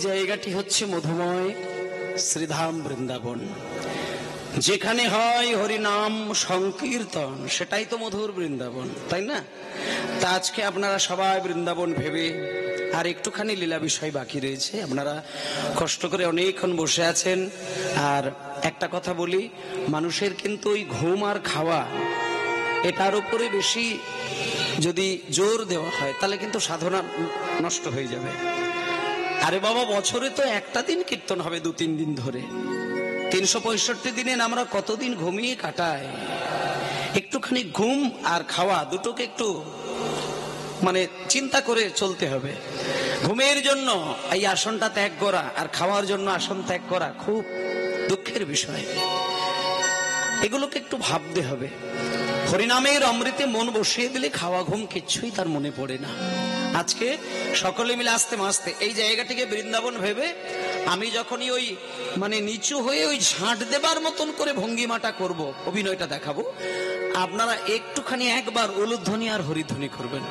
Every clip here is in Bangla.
জায়গাটি হচ্ছে মধুময় শ্রীধাম বৃন্দাবন, যেখানে হয় হরিনাম সংকীর্তন, সেটাই তো মধুর বৃন্দাবন, তাই না? তা আজকে আপনারা সবাই বৃন্দাবন ভেবে, আর একটুখানি লীলা বিষয় বাকি রয়েছে, আপনারা কষ্ট করে অনেকক্ষণ বসে আছেন। আর একটা কথা বলি, মানুষের কিন্তু ওই ঘুম আর খাওয়া এটার উপরে বেশি যদি জোর দেওয়া হয় তাহলে কিন্তু সাধনা নষ্ট হয়ে যাবে। আরে বাবা, বছরে তো একটা দিন কীর্তন হবে 2-3 দিন ধরে, 365 দিনে আমরা কতদিন ঘুমিয়ে কাটাই। একটুখানি ঘুম আর খাওয়া দুটোকে একটু চিন্তা করে চলতে হবে। ঘুমের জন্য এই আসনটা ত্যাগ করা আর খাওয়ার জন্য আসন ত্যাগ করা খুব দুঃখের বিষয়। এগুলোকে একটু ভাবতে হবে। হরিনামের অমৃতে মন বসিয়ে দিলে খাওয়া ঘুম কিচ্ছুই তার মনে পড়ে না। আজকে সকলে মিলে আস্তে মাস্তে এই জায়গাটিকে বৃন্দাবন ভেবে আমি যখনই ওই নিচু হয়ে ওই ঝাঁট দেবার মতন করে ভঙ্গিমাটা করব, অভিনয়টা দেখাবো, আপনারা একটুখানি একবার উলুধ্বনি আর হরিধ্বনি করবেন।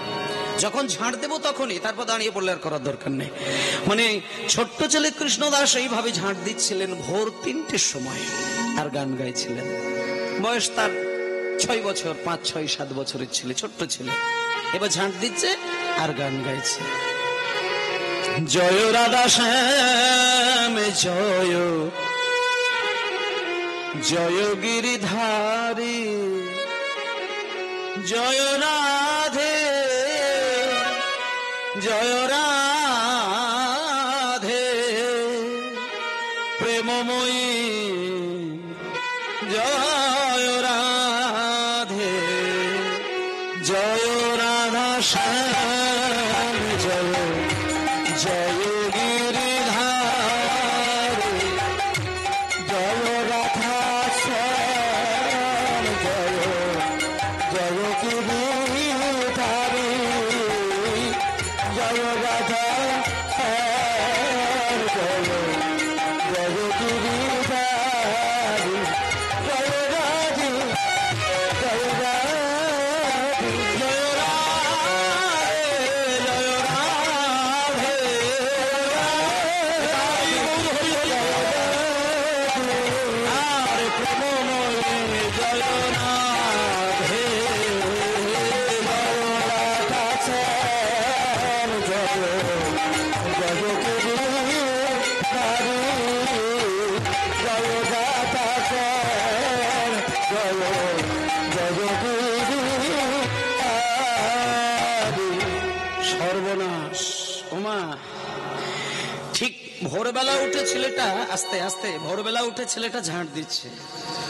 যখন ঝাঁট দেবো তখনই, তারপর দাঁড়িয়ে পড়লে আর করার দরকার নেই। ছোট্ট ছেলে কৃষ্ণদাস এইভাবে ঝাঁট দিচ্ছিলেন ভোর 3টের সময় আর গান গাইছিলেন। বয়স তার 6 বছর, 5, 6, 7 বছরের ছেলে, ছোট্ট ছেলে। এবার ঝাঁট দিচ্ছে আর গান গাইছে, জয় রাধা শ্যাম জয়, জয় গিরিধারী, জয় রাধে জয় রাধে, প্রেমময়ী জয় রাধে, জয় রাধা শ্যাম জয়, জয় গিরিধারী, জয় রাধা শ্যাম জয়, জয় গিরিধারী, জয় রাধা শ্যাম জয়, জয় গিরিধারী, জয় রাধে জয় রাধে, জয় রাধে আর প্রেমময় জয় রাধে, জয় রাধা শ্যাম জয়, জয় গিরিধারী, জয় রাধা শ্যাম জয়, জয় গিরিধারী। সর্বনাশ! ওমা, ঠিক ভোরবেলা উঠে ছেলেটা, আস্তে আস্তে ভোরবেলা উঠে ছেলেটা ঝাঁট দিচ্ছে।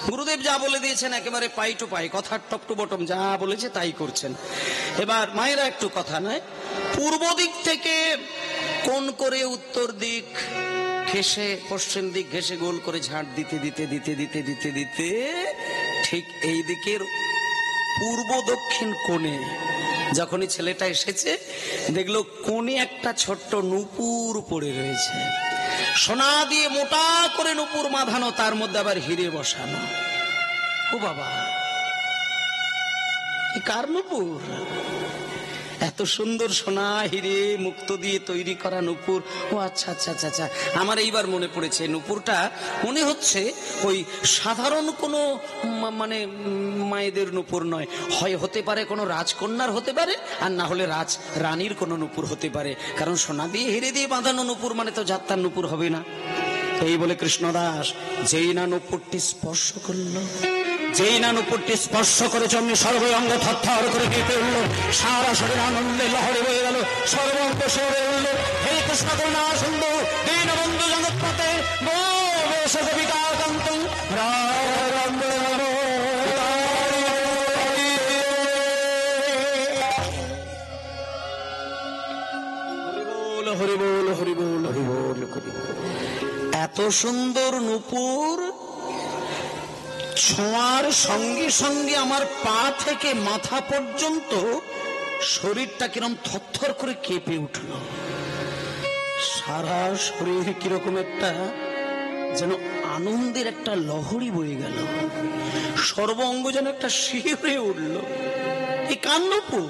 গুরুদেব যা বলে দিয়েছেন একেবারে পাই টু পাই, কথার টপ টু বটম যা বলেছে তাই করছেন। এবার মায়েরা একটু কথা নয়, পূর্ব দিক থেকে কোণ করে উত্তর দিক ঘেঁষে, পশ্চিম দিক ঘেঁষে গোল করে ঝাঁট দিতে দিতে দিতে দিতে দিতে দিতে ঠিক এই দিকের পূর্ব দক্ষিণ কোণে যখনই ছেলেটা এসেছে, দেখলো কোণে একটা ছোট্ট নূপুর পড়ে রয়েছে, সোনা দিয়ে মোটা করে নূপুর বাঁধানো, তার মধ্যে আবার হিরে বসানো। ও বাবা, কার নূপুর? এত সুন্দর সোনা হিরে মুক্ত দিয়ে তৈরি করা নূপুর। ও আচ্ছা আচ্ছা আচ্ছা আচ্ছা, আমার এইবার মনে পড়েছে। নূপুরটা মনে হচ্ছে ওই সাধারণ কোনো মায়েদের নূপুর নয়, হয় হতে পারে কোনো রাজকন্যার হতে পারে, আর না হলে রানীর কোনো নূপুর হতে পারে, কারণ সোনা দিয়ে হিরে দিয়ে বাঁধানো নূপুর তো যাত্রার নূপুর হবে না। এই বলে কৃষ্ণদাস যেই না নূপুরটি স্পর্শ করলো, যেই না নূপুরটি স্পর্শ করে চমনি সর্বে অঙ্গ থরথর করে কেঁপে উঠল, সারা শরীর আনন্দে লহরে বয়ে গেল, সর্বাঙ্গ সরে উঠল, হে কৃষ্ণ করুণা সিন্ধু দীনবন্ধু জগৎপতে কবিতাকান্ত হরি বল হরি বল হরি বল। এত সুন্দর নূপুর ছোঁয়ার সঙ্গে সঙ্গে আমার পা থেকে মাথা পর্যন্ত শরীরটা কিরকম থরথর করে কেঁপে উঠল, সারা শরীর কিরকম একটা যেন আনন্দের একটা লহরী বয়ে গেল, সর্ব অঙ্গ যেন একটা শিহরে উঠল। এই কার নূপুর?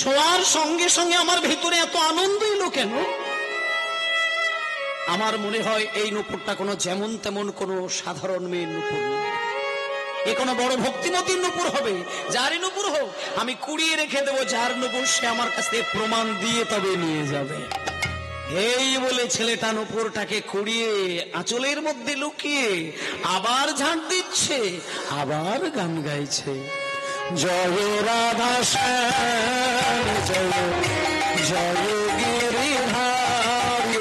ছোঁয়ার সঙ্গে সঙ্গে আমার ভিতরে এত আনন্দ এলো কেন? আমার মনে হয় এই নূপুরটা কোনো যেমন তেমন কোনো সাধারণ মেয়ের নূপুর না, এ কোনো বড় ভক্তিমতীর নূপুর হবে। যারই নূপুর হোক আমি কুড়িয়ে রেখে দেবো, যার নূপুর সে আমার কাছে প্রমাণ দিয়ে তবে নিয়ে যাবে। এই বলে ছেলেটা নূপুরটাকে কুড়িয়ে আঁচলের মধ্যে লুকিয়ে আবার ঝাঁট দিচ্ছে, আবার গান গাইছে, জয় রাধা শ্যাম জয় জয় গিরিধারী,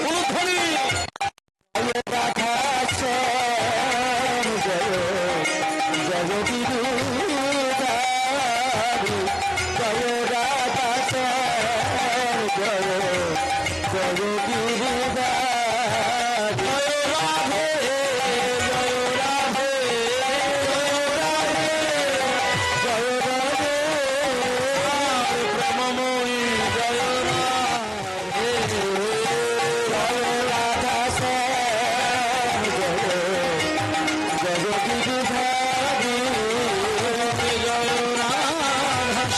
জয় রাধা শ্যাম জয় জয় গিরিধারী, জয় রাধা শ্যাম জয় জয় গিরিধারী, জয় রাধে জয় রাধে জয় রাধে প্রেমময়ী জয় রাধে, জয় রাধা শ্যাম জয় জয় গিরিধারী, জয় রাধা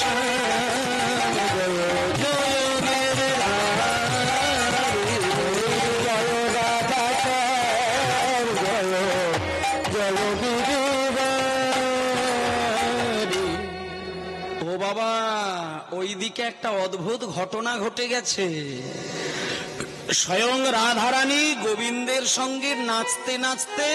শ্যাম জয় জয় গিরিধারী, জয় রাধা শ্যাম জয় জয় গিরিধারী। ও বাবা, ওইদিকে একটা অদ্ভুত ঘটনা ঘটে গেছে। স্বয়ং রাধারানী গোবিন্দের সঙ্গে নাচতে নাচতে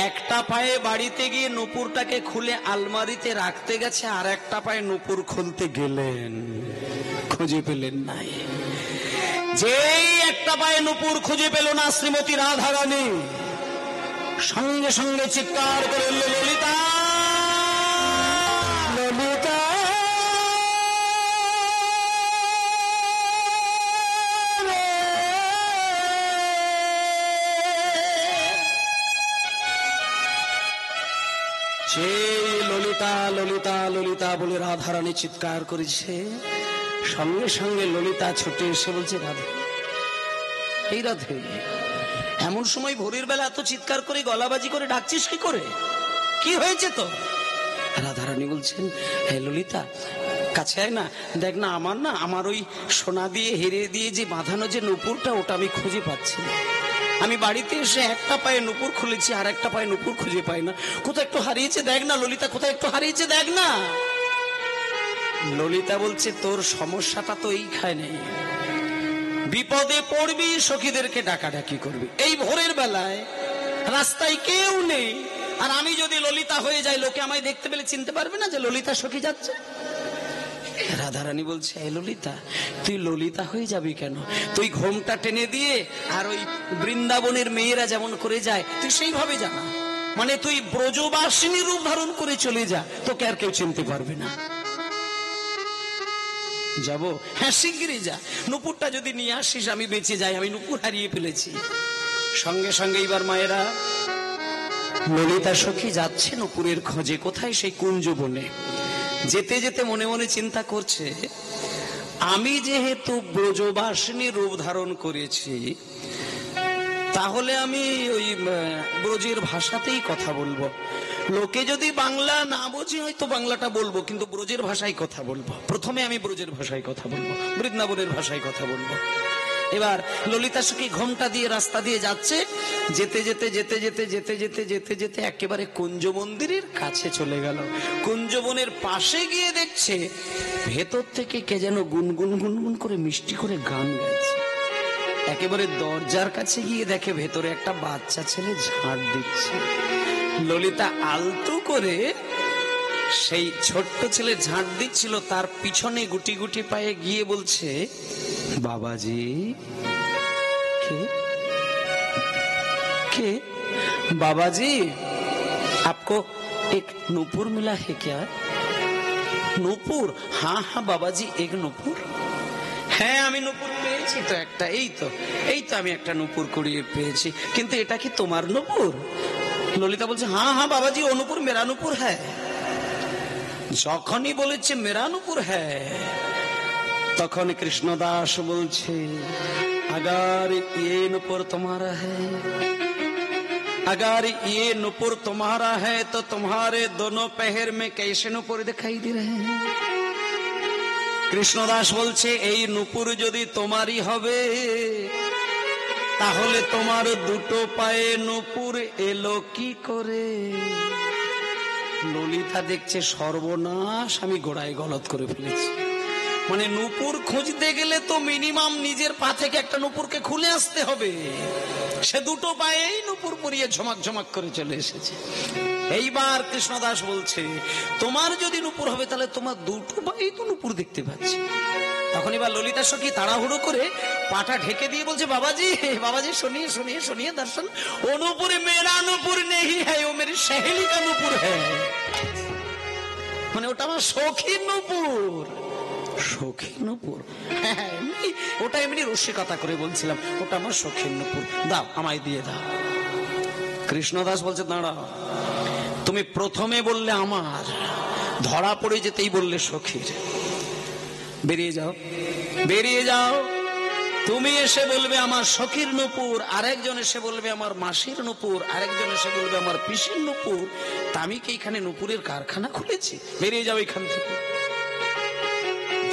একটা পায়ে বাড়িতে গিয়ে নূপুরটাকে খুলে আলমারিতে রাখতে গেছে, আর একটা পায়ে নূপুর খুলতে গেলেন, খুঁজে পেলেন নাই। যেই একটা পায়ে নূপুর খুঁজে পেল না শ্রীমতী রাধারানী, সঙ্গে সঙ্গে চিৎকার করে উঠল, ললিতা ললিতা সেই ললিতা ললিতা ললিতা বলে রাধারানী চিৎকার করেছে। সঙ্গে সঙ্গে ললিতা ছুটে এসে বলছে, রাধে, এই রাধে, এমন সময় ভোরের বেলা এত চিৎকার করে গলাবাজি করে ডাকছিস কি করে, কি হয়েছে তো? রাধারানী বলছেন, হে ললিতা, কাছে আয় না, দেখ না আমার ওই সোনা দিয়ে হিরে দিয়ে যে বাঁধানো যে নূপুরটা, ওটা আমি খুঁজে পাচ্ছি না। আমি বাড়িতে এসে একটা পায়ে নূপুর খুলেছি, আর একটা পায়ে নূপুর খুঁজে পাই না, কোথায় একটু হারিয়েছে দেখ না ললিতা, কোথায় একটু হারিয়েছে দেখ না। ললিতা বলছে, তোর সমস্যাটা তো এইখানে, বিপদে পড়বি, সখীদেরকে ডাকাডাকি করবি, এই ভোরের বেলায় রাস্তায় কেউ নেই, আর আমি যদি ললিতা হয়ে যাই, লোকে আমায় দেখতে পেলে চিনতে পারবে না যে ললিতা সখী যাচ্ছে। রাধারানী বলছে, এই ললিতা, তুই ললিতা হয়ে যাবি কেন? তুই ঘোমটা টেনে দিয়ে আর ওই বৃন্দাবনের মেয়েরা যেমন করে যায় তুই সেইভাবে জানা, মানে তুই ব্রজবাসিনী রূপ ধারণ করে চলে যা, তোকে আর কেউ চিনতে পারবে না। যাবো? হ্যাঁ, শিগগিরই যা, নূপুরটা যদি নিয়ে আসিস আমি বেঁচে যাই, আমি নূপুর হারিয়ে ফেলেছি। সঙ্গে সঙ্গে এবার মায়েরা ললিতা সখী যাচ্ছে নূপুরের খোঁজে, কোথায়? সেই কুঞ্জ বনে। যেতে যেতে মনে মনে চিন্তা করছে, আমি যেহেতু ব্রজবাসিনী রূপ ধারণ করেছি, তাহলে আমি ওই ব্রজের ভাষাতেই কথা বলবো। লোকে যদি বাংলা না বোঝে হয়তো বাংলাটা বলবো, কিন্তু ব্রজের ভাষায় কথা বলবো। প্রথমে আমি ব্রজের ভাষায় কথা বলবো, বৃন্দাবনের ভাষায় কথা বলবো। এবার ললিতা সখী ঘোমটা দিয়ে রাস্তা দিয়ে যাচ্ছে, যেতে যেতে যেতে যেতে যেতে যেতে যেতে যেতে একেবারে কুঞ্জ মন্দিরের কাছে চলে গেল। কুঞ্জবনের পাশে গিয়ে দেখছে ভেতর থেকে কে যেন গুনগুন গুনগুন করে মিষ্টি করে গান গাইছে। একেবারে দরজার কাছে গিয়ে দেখে ভেতরে একটা বাচ্চা ছেলে ঝাঁট দিচ্ছে। ললিতা আলতু করে সেই ছোট্ট ছেলে ঝাঁট দিচ্ছিল, তার পিছনে গুটি গুটি পায়ে গিয়ে বলছে, বাবাজি। কে কে? बाबाजी, आपको एक नूपुर मिला है क्या? नूपुर? हाँ हाँ बाबाजी, एक नूपुर। হ্যাঁ, আমি নূপুর পেয়েছি তো একটা, এই তো আমি একটা নূপুর কুড়িয়ে পেয়েছি, কিন্তু এটা কি তোমার নূপুর? ললিতা বলছে, হ্যাঁ হ্যাঁ বাবাজি, ও নূপুর মেরা নূপুর হ্যাঁ। যখনই বলেছে মেরা নূপুর হ্যাঁ, তখন কৃষ্ণদাস বলছে, अगर ये नूपुर तुम्हारा है, अगर ये नूपुर तुम्हारा है तो तुम्हारे दोनों पैर में कैसे नूपुर दिखाई दे रहे हैं? কৃষ্ণদাস বলছে, এই নূপুর যদি তোমারই হবে তাহলে তোমার দুটো পায়ে নূপুর এলো কি করে? ললিতা দেখছে সর্বনাশ, আমি গোড়ায় গলত করে ফেলেছি। মানে নূপুর খুঁজতে গেলে তো মিনিমাম নিজের পা থেকে একটা নূপুরকে খুলে আসতে হবে। সে দুটো পায়েই নূপুর পরিয়ে ঝমক ঝমক করে চলে এসেছে। এইবার কৃষ্ণদাস বলছে, তোমার যদি নূপুর হবে তাহলে তোমার দুটো পায়েই তো নূপুর দেখতে পাচ্ছি। তখন এবার ললিতা সখী তাড়াহুড়ো করে পাটা ঢেকে দিয়ে বলছে, বাবাজি বাবাজি শুনিয়ে শুনিয়ে শুনিয়ে দর্শন, ও নূপুর মেরা নূপুর নেই হ্যায়, ও মেরি সহেলি কা নূপুর হ্যায়। মানে ওটা আমার সখীর নূপুর। সখীর নূপুর? হ্যাঁ, ওটা এমনি রসিকতা করে বলছিলাম, ওটা আমার সখীর নূপুর, দাও আমায় দিয়ে দাও। কৃষ্ণদাস বলছে, দাঁড়াও, তুমি প্রথমে বললে আমার, ধরা পড়ে যেতেই বললে সখীর। বেরিয়ে যাও, বেরিয়ে যাও। তুমি এসে বলবে আমার সখীর নূপুর, আরেকজন এসে বলবে আমার মাসির নূপুর, আরেকজন এসে বলবে আমার পিসির নূপুর। তা আমি কি এখানে নূপুরের কারখানা খুলেছি? বেরিয়ে যাও এখান থেকে।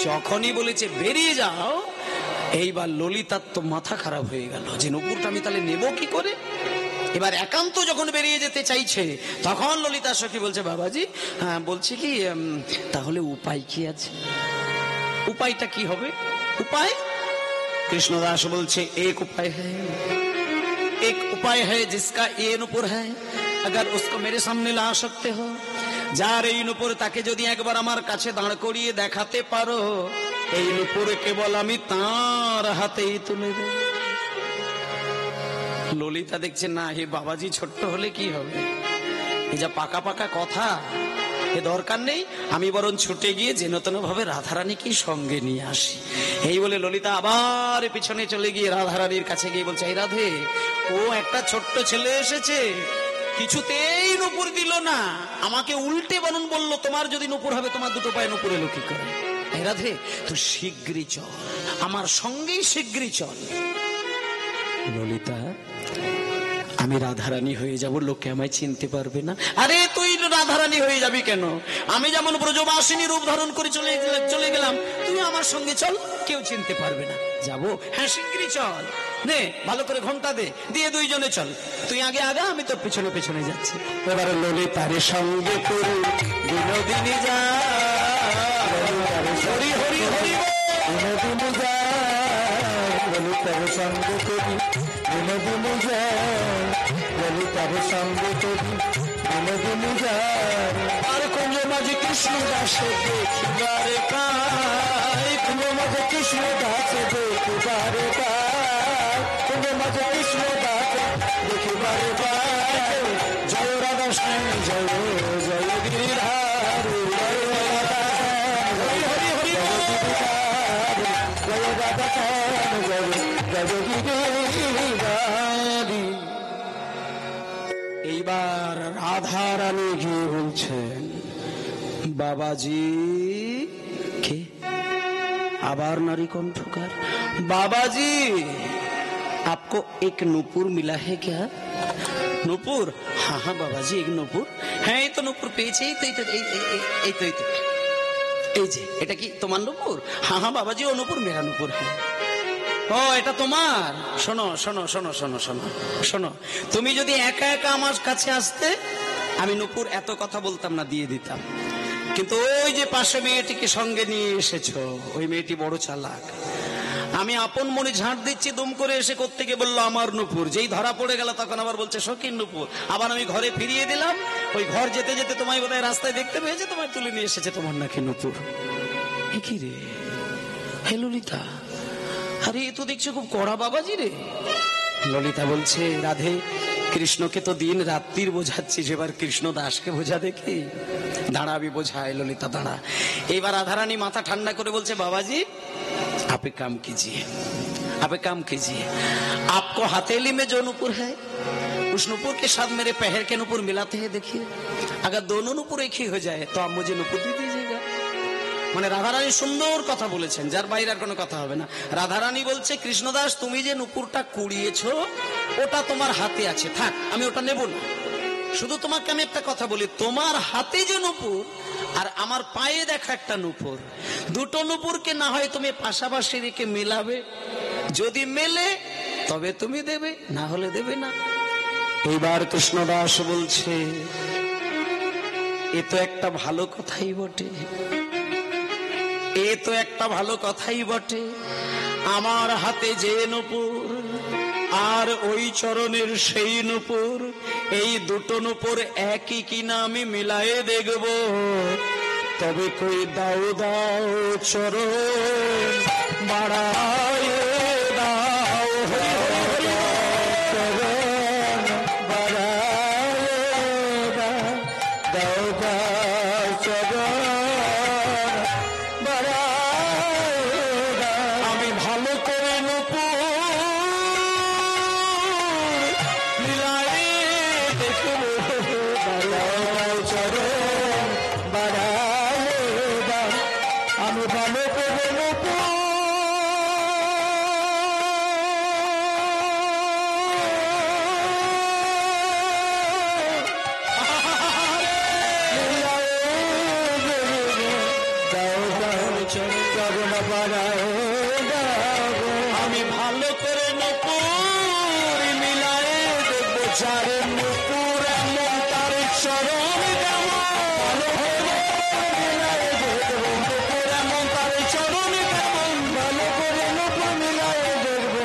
যখনই বলেছে বেরিয়ে যাও, এইবার ললিতার তো মাথা খারাপ হয়ে গেল যে নূপুরটা আমি তাহলে নেব কি করে। এবার একান্ত যখন বেরিয়ে যেতে চাইছে, তখন ললিতা সখী বলছে, বাবাজি হ্যাঁ বলছি কি, তাহলে উপায় কি আছে? উপায়টা কি হবে? উপায়? কৃষ্ণদাস বলছে, एक उपाय है, एक उपाय है जिसका ये नूपुर है, अगर उसको मेरे सामने ला सकते हो। যার এই নূপুর তাকে যদি একবার আমার কাছে দাঁড় করিয়ে দেখাতে পারো, এই নূপুর কেবল আমি তার হাতেই তুলে দেব। ললিতা দেখছে না, হে বাবাজি ছোট্ট হলে কি হবে, এই যা পাকা পাকা কথা, এ দরকার নেই, আমি বরং ছুটে গিয়ে যেন তেন ভাবে রাধারানীকে সঙ্গে নিয়ে আসি। এই বলে ললিতা আবার পিছনে চলে গিয়ে রাধারানীর কাছে গিয়ে বলছে, এই রাধে, ও একটা ছোট্ট ছেলে এসেছে, কিছুতেই নূপুর দিল না, আমাকে উল্টে বরং বললো তোমার যদি নূপুর হবে তোমার দুটো পায়ে নূপুর এলো কি করে? এই রাধে, তুই শীঘ্রই চল, আমার সঙ্গেই শীঘ্রই চল। ললিতা, আমি রাধারানী হয়ে যাব, লোকে আমায় চিনতে পারবে না। আরে তুই রাধারানী হয়ে যাবি কেন? আমি যেমন ব্রজবাসিনী রূপ ধারণ করে চলে গেলাম, তুই আমার সঙ্গে চল, কেউ চিনতে পারবে না। যাবো? হ্যাঁ শিগগিরই চল, নে ভালো করে ঘন্টা দে, দিয়ে দুইজনে চল, তুই আগে আগা, আমি তোর পেছনে পেছনে যাচ্ছি। এবার ললিতার সঙ্গে করে বিনোদিনী যা, হরি হরি হরি বিনোদিনী যা, ললিতার সঙ্গে করি বিনোদিনী যা, ললিতার সঙ্গে করি বিনোদিনী যা। আর কুঞ্জ মাঝে কৃষ্ণ দাসে দেখিবারে পাই, কুঞ্জ মাঝে কৃষ্ণ দাসে দেখিবারে পাই, কুঞ্জ মাঝে কৃষ্ণ দাসে দেখিবারে পাই। জয় রাধা শ্যাম জয় জয় গিরিধার, জয় রাধা হরি হরি হরি জয় রাধা শ্যাম জয় জয় গিরিধারি। এইবার রাধারানী গিয়ে বলছেন, বাবাজি কে? আবার নারী কণ্ঠকার, बाबाजी आपको एक नूपुर मिला है क्या? नूपुर? हाँ हाँ बाबाजी एक नूपुर है, तो नूपुर পেয়েছে, এই যে এটা কি তোমার নূপুর? হ্যাঁ হ্যাঁ বাবাজি ও নূপুর মেরা নূপুর হ্যাঁ। ও এটা তোমার? শোনো শোনো শোনো শোনো শোনো শোনো, তুমি যদি একা একা আমার কাছে আসতে, আমি নূপুর এত কথা বলতাম না, দিয়ে দিতাম। কিন্তু ওই যে পাশে মেয়েটিকে সঙ্গে নিয়ে এসেছো, ওই মেয়েটি বড় চালাক। আমি আপন মনে ঝাঁট দিচ্ছি, দুম করে এসে কোত্থেকে বললো আমার নূপুর। যেই ধরা পড়ে গেল তখন আবার বলছে সখীর নূপুর। আবার আমি ঘরে ফিরিয়ে দিলাম, ওই ঘর যেতে যেতে তোমায় বোধহয় রাস্তায় দেখতে পেয়েছে, তোমায় তুলে নিয়ে এসেছে, তোমার নাকি নূপুর। কি রে হে ললিতা, আরে এ তো দেখছো খুব কড়া বাবাজি রে। ললিতা বলছে, রাধে কৃষ্ণকে তো দিন রাত্রির বোঝাচ্ছিস, এবার কৃষ্ণ দাসকে বোঝা দেখি। দাঁড়াবি বোঝায়, ললিতা দাঁড়া। এবার রাধারানী মাথা ঠান্ডা করে বলছে, বাবাজি आप एक काम कीजिए, आप एक काम कीजिए, आपको हथेली में जो नूपुर है उस नूपुर के साथ मेरे पैर के नूपुर मिलाते हैं, देखिए अगर दोनों नूपुर एक ही हो जाए तो आप मुझे नूपुर दे दीजिएगा। মানে রাধারানী সুন্দর কথা বলেছেন, যার বাইরে আর কোনো কথা হবে না। রাধারানী বলছে, কৃষ্ণদাস তুমি যে নূপুরটা কুড়িয়েছো ওটা তোমার হাতে আছে, থাক আমি ওটা নেব না। শুধু তোমাকে আমি একটা কথা বলি, তোমার হাতে যে নূপুর আর আমার পায়ে দেখা একটা নূপুর, দুটো নূপুরকে না হয় তুমি পাশাপাশি রেখে মেলাবে, যদি মেলে তবে তুমি দেবে, না হলে দেবে না। এইবার কৃষ্ণদাস বলছে এ তো একটা ভালো কথাই বটে, এ তো একটা ভালো কথাই বটে। আমার হাতে যে নূপুর আর ওই চরণের সেই নূপুর, এই দুটো নূপুর একই কিনা আমি মিলায়ে দেখব। তবে কই দাও দাও চরণ বাড়ায় দাও, চরণ বাড়ায় দাও, দাও চরণ বাড়ায় দাও। আমি ভালো করে নূপুর মিলায়ে দেখব, দাও চরণ বাড়ায় দাও। আমি ভালো করে নূপুর আমি ভালো করে নূপুর মিলায়ে দেখবো, চারে নূপুর এমন তার চরণ কেমন, মিলায়ে দেখবো নূপুর এমন তার চরণ কেমন, ভালো করে নূপুর মিলায়ে দেখবো,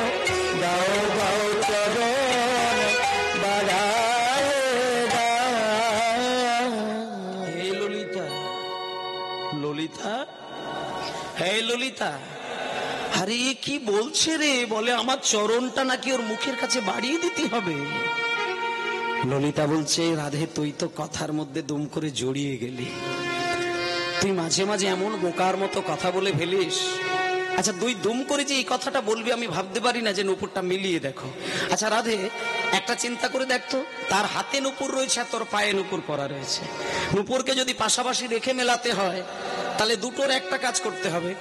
দাও দাও চরণ বাড়ায় দাও। হে ললিতা, ললিতা, হে ললিতা, আরে কি বলছে রে? বলে আমার চরণটা নাকি ওর মুখের কাছে বাড়িয়ে দিতে হবে। ললিতা বলছে রাধে তুই তো কথার মধ্যে দুম করে জড়িয়ে গেলি, তুই মাঝে মাঝে এমন বোকার মতো কথা বলে ফেলিস। আচ্ছা তুই দুম করে যে এই কথাটা বলবি আমি ভাবতে পারি না যে নূপুরটা মিলিয়ে দেখো। আচ্ছা রাধে একটা চিন্তা করে দেখতো, তার হাতে নূপুর রয়েছে আর তোর পায়ে নূপুর করা রয়েছে, নূপুরকে যদি পাশাপাশি রেখে মেলাতে হয় তাহলে দুটোর একটা কাজ করতে হবে,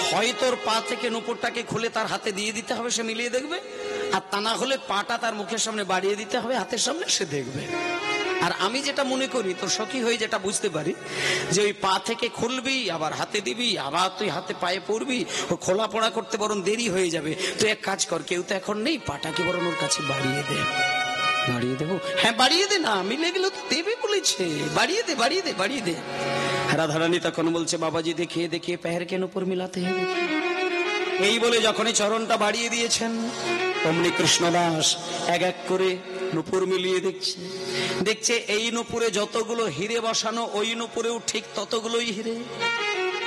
হয় তোর পা থেকে নূপুরটাকে খুলে তার হাতে দিয়ে দিতে হবে, সে মিলিয়ে দেখবে, আর তা না হলে পাটা তার মুখের সামনে বাড়িয়ে দিতে হবে হাতের সামনে, সে দেখবে। আর আমি যেটা মনে করি তোর সখী হয়ে যেটা বুঝতে পারি যে ওই পা থেকে খুলবি আবার হাতে দিবি আবার তুই হাতে পায়ে পড়বি, ও খোলা পড়া করতে বরং দেরি হয়ে যাবে। তুই এক কাজ কর, কেউ তো এখন নেই, পাটাকে বরং ওর কাছে বাড়িয়ে দে। বাড়িয়ে দেবো? হ্যাঁ বাড়িয়ে দে না, মিলে গেল তো দেবে বলেছে, বাড়িয়ে দে বাড়িয়ে দে বাড়িয়ে দে। রাধারানী তখন বলছে বাবাজি দেখিয়ে দেখিয়ে প্যার কেন উপর মিলাতে হবে। এই বলে যখনই চরণটা বাড়িয়ে দিয়েছেন অমনি কৃষ্ণদাস এক এক করে নূপুর মিলিয়ে দেখছে, দেখছে এই নূপুরে যতগুলো হিরে বসানো ওই নূপুরেও ঠিক ততগুলোই হিরে,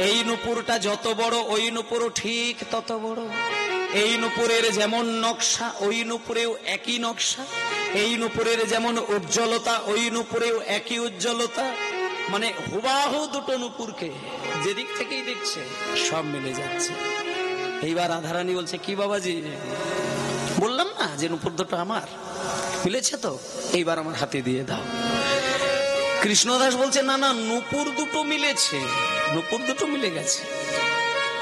এই নূপুরটা যত বড় ওই নূপুরও ঠিক তত বড়, এই নূপুরের যেমন নকশা ওই নূপুরেও একই নকশা, এই নূপুরের যেমন উজ্জ্বলতা ওই নূপুরেও একই উজ্জ্বলতা, মানে হুবাহু দুটো নূপুরকে যেদিক থেকেই দেখছে সব মিলে যাচ্ছে। এইবার রাধারানী বলছে কি বাবাজি, বললাম না যে নূপুর দুটো আমার, মিলেছে তো, এইবার আমার হাতে দিয়ে দাও। কৃষ্ণদাস বলছে না না, নূপুর দুটো মিলেছে, নূপুর দুটো মিলে গেছে,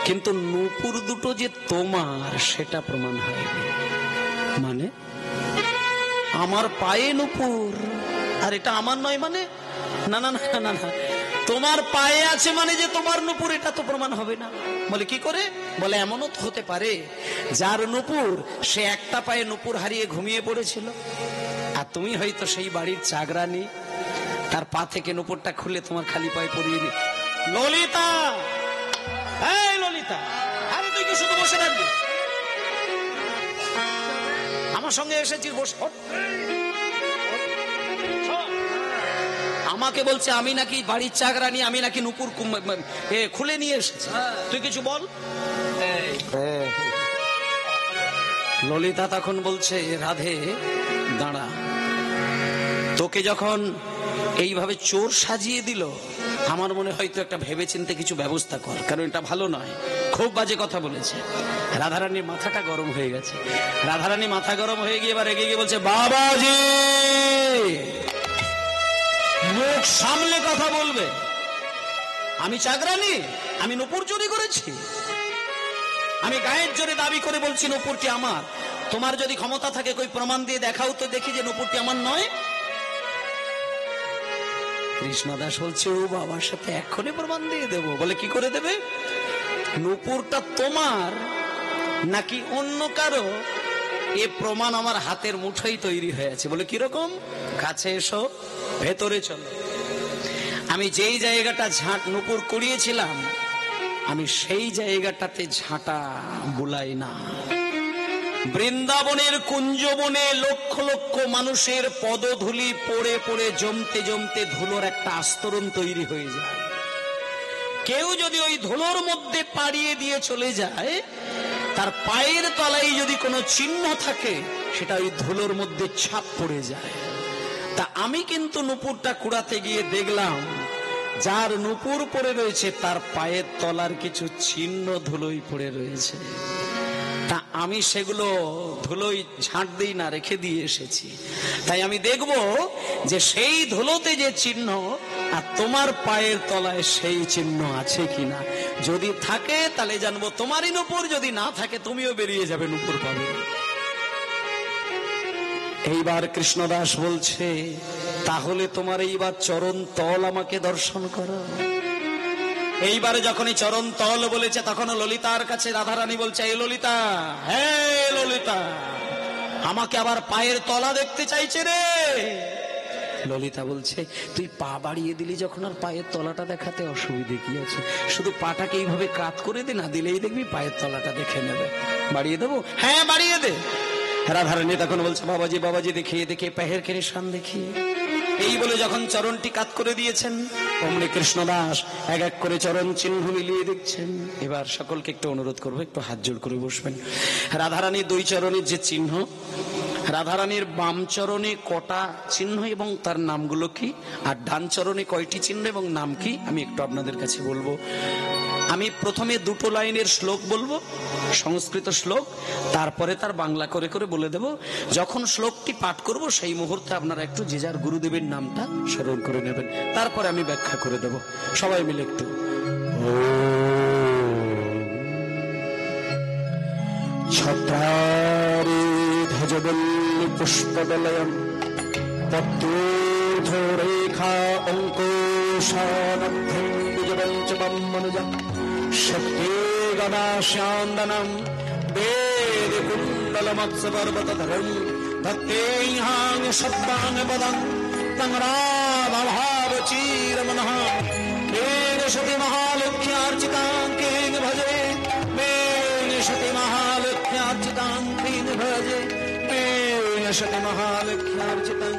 কিন্তু নূপুর দুটো যে তোমার সেটা প্রমাণ হয়নি। মানে আমার পায়ে নূপুর আর এটা আমার নয়, মানে না না না না না, তোমার পায়ে আছে মানে যে তোমার নূপুর এটা তো প্রমাণ হবে না। বলে কি করে? বলে এমনও তো হতে পারে যার নূপুর সে একটা পায়ে নূপুর হারিয়ে ঘুমিয়ে পড়েছিল, আর তুমি হয়তো সেই বাড়ির চাকরানী, তার পা থেকে নূপুরটা খুলে তোমার খালি পায়ে পরিয়ে দি। ললিতা, এই ললিতা, আরে তুই কি শুধু বসে থাকবি? আমার সঙ্গে এসেছিস, বস। আমাকে বলছে আমি নাকি বাড়ির চাকরানি, আমি নাকি নূপুর খুলে নিয়ে এসেছি, তুই কিছু বল। ললিতা তখন বলছে রাধে দাঁড়া, তোকে যখন এইভাবে চোর সাজিয়ে দিল আমার মনে হয়তো একটা ভেবে চিন্তে কিছু ব্যবস্থা কর, কারণ এটা ভালো নয়, খুব বাজে কথা বলেছে। রাধারানীর মাথাটা গরম হয়ে গেছে, রাধারানী মাথা গরম হয়ে গিয়ে এবার রেগে গিয়ে বলছে বাবাজি মুখ সামলে কথা বলবে, আমি চাকরানী, আমি নূপুর চুরি করেছি, আমি গায়ের জোরে দাবি করে বলছি নূপুরটি আমার, তোমার যদি ক্ষমতা থাকে কই প্রমাণ দিয়ে দেখাও তো দেখি যে নূপুরটি আমার নয়। কৃষ্ণদাস বলছে ও বাবার সাথে এক্ষুনি প্রমাণ দিয়ে দেবো। বলে কি করে দেবে? নূপুরটা তোমার নাকি অন্য কারো এ প্রমাণ আমার হাতের মুঠোই তৈরি হয়েছে। বলে কিরকম? কাছে এসো, ভেতরে চলো। আমি যেই জায়গাটা নূপুর কুড়িয়েছিলাম, আমি সেই জায়গাটাতে ঝাঁটা বুলাই না। বৃন্দাবনের কুঞ্জবনে লক্ষ লক্ষ মানুষের পদধূলি পড়ে পড়ে জমতে জমতে ধুলোর একটা আস্তরণ তৈরি হয়ে যায়। কেউ যদি ওই ধুলোর মধ্যে পাড়িয়ে দিয়ে চলে যায়, তার পায়ের তলায় যদি কোনো চিহ্ন থাকে, সেটা ওই ধুলোর মধ্যে ছাপ পড়ে যায়। তা আমি কিন্তু নূপুরটা কুড়াতে গিয়ে দেখলাম, যার নূপুর পড়ে রয়েছে তার পায়ের তলার কিছু চিহ্ন ধুলোই পড়ে রয়েছে। তা আমি সেগুলো ধুলোই ঝাঁট দিই না, রেখে দিয়ে এসেছি। তাই আমি দেখব যে সেই ধুলোতে যে চিহ্ন আর তোমার পায়ের তলায় সেই চিহ্ন আছে কিনা। যদি থাকে তাহলে জানবো তোমারই নূপুর, যদি না থাকে তুমিও বেরিয়ে যাবে, নূপুর পাবে। এইবার কৃষ্ণদাস বলছে, তাহলে তোমার এইবার চরণ তল আমাকে দর্শন করো। এইবারে যখন এই চরণ তল বলেছে, তখন ললিতার কাছে রাধারানী বলছে, এই ললিতা, হ্যাঁ ললিতা, আমাকে আবার পায়ের তলা দেখতে চাইছে রে। ললিতা বলছে, তুই পা বাড়িয়ে দিলি যখন, আর পায়ের তলাটা দেখাতে অসুবিধে কি আছে? শুধু পাটাকে এইভাবে কাত করে দে, না দিলেই দেখবি পায়ের তলাটা দেখে নেবে। বাড়িয়ে দেবো? হ্যাঁ বাড়িয়ে দে। রাধারানী তখন বলছে, বাবাজি বাবাজি দেখিয়ে দেখে পায়ের কেড়ে শান দেখিয়ে। এই বলে যখন চরণটি কাত করে দিয়েছেন, অমনি কৃষ্ণদাস এক এক করে চরণ চিহ্ন মিলিয়ে দেখছেন। এবার সকলকে একটু অনুরোধ করবো, একটু হাত জোড় করে বসবেন। রাধারানীর দুই চরণের যে চিহ্ন, রাধারানীর বাম চরণে কটা চিহ্ন এবং তার নামগুলো কি, আর ডান চরণে কয়টি চিহ্ন এবং নাম কি, আমি একটু আপনাদের কাছে বলবো। আমি প্রথমে দুটো লাইনের শ্লোক বলবো, সংস্কৃত শ্লোক, তারপরে তার বাংলা করে করে বলে দেব। যখন শ্লোকটি পাঠ করব সেই মুহূর্তে আপনারা একটু যে যার গুরুদেবের নামটা স্মরণ করে নেবেন, তারপরে আমি ব্যাখ্যা করে দেব। সবাই মিলে একটু ছত্রারে ধ্বজবল্লী পুষ্পদলয়ম পদ্মোধরেখা অঙ্কুশানদ্ধং বিজবঞ্চমম মনুজম শক্তি গদাস্যান্দনম বেদ কুণ্ডলমৎসপর্বতধরম ভক্তেহাং শব্দাং পদং তং রাভাভাবচীরমনঃ কেন সতি মহালক্ষ্যার্চিতাং কেন ভজে, কেন সতি মহালক্ষ্যার্চিতাং কেন ভজে, কেন সতি মহালক্ষ্যার্চিতাং।